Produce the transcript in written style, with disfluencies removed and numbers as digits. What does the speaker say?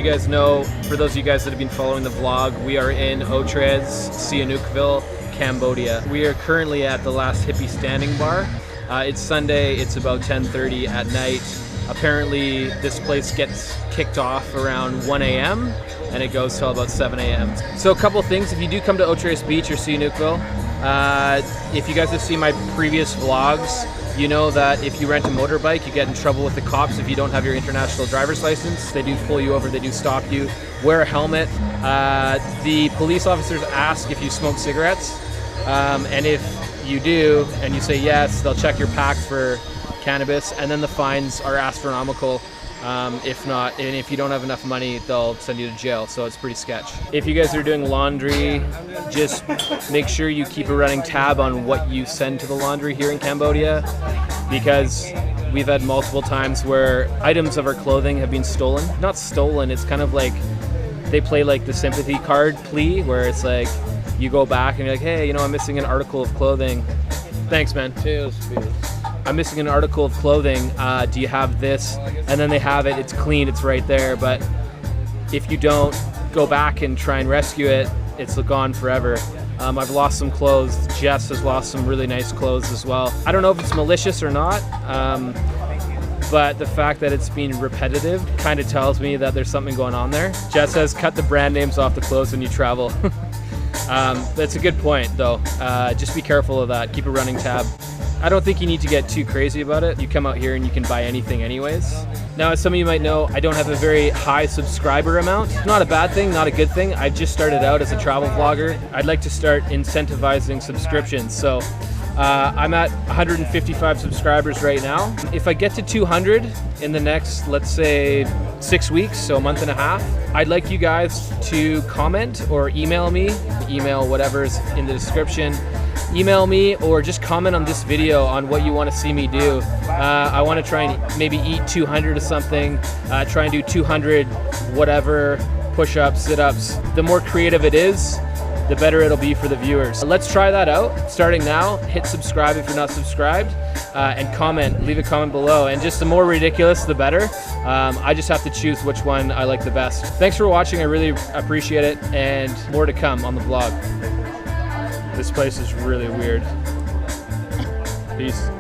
guys know, for those of you guys that have been following the vlog, we are in Otres, Sihanoukville, Cambodia. We are currently at the last hippie standing bar. It's Sunday, it's about 10:30 at night. Apparently this place gets kicked off around 1 a.m. and it goes till about 7 a.m. So a couple things, if you do come to Otres Beach or Sihanoukville, if you guys have seen my previous vlogs, you know that if you rent a motorbike, you get in trouble with the cops if you don't have your international driver's license. They do pull you over, they do stop you. Wear a helmet. The police officers ask if you smoke cigarettes, and if you do, and you say yes, they'll check your pack for cannabis, and then the fines are astronomical. If not, and if you don't have enough money, they'll send you to jail, so it's pretty sketch. If you guys are doing laundry, just make sure you keep a running tab on what you send to the laundry here in Cambodia, because we've had multiple times where items of our clothing have been stolen. Not stolen, it's kind of like they play like the sympathy card plea, where it's like you go back and you're like, hey, you know, I'm missing an article of clothing. Thanks, man. Cheers. I'm missing an article of clothing, do you have this? And then they have it, it's clean, it's right there, but if you don't go back and try and rescue it, it's gone forever. I've lost some clothes, Jess has lost some really nice clothes as well. I don't know if it's malicious or not, but the fact that it's being repetitive kind of tells me that there's something going on there. Jess says, cut the brand names off the clothes when you travel. That's a good point though, just be careful of that, keep a running tab. I don't think you need to get too crazy about it. You come out here and you can buy anything anyways. Now, as some of you might know, I don't have a very high subscriber amount. Not a bad thing, not a good thing. I've just started out as a travel vlogger. I'd like to start incentivizing subscriptions. So I'm at 155 subscribers right now. If I get to 200 in the next, let's say 6 weeks, so a month and a half, I'd like you guys to comment or email me, email whatever's in the description. Email me or just comment on this video on what you want to see me do. I want to try and maybe eat 200 or something, try and do 200 whatever, push-ups, sit-ups. The more creative it is, the better it'll be for the viewers. Let's try that out. Starting now, hit subscribe if you're not subscribed, and comment, leave a comment below. And just the more ridiculous, the better. I just have to choose which one I like the best. Thanks for watching, I really appreciate it, and more to come on the vlog. This place is really weird. Peace.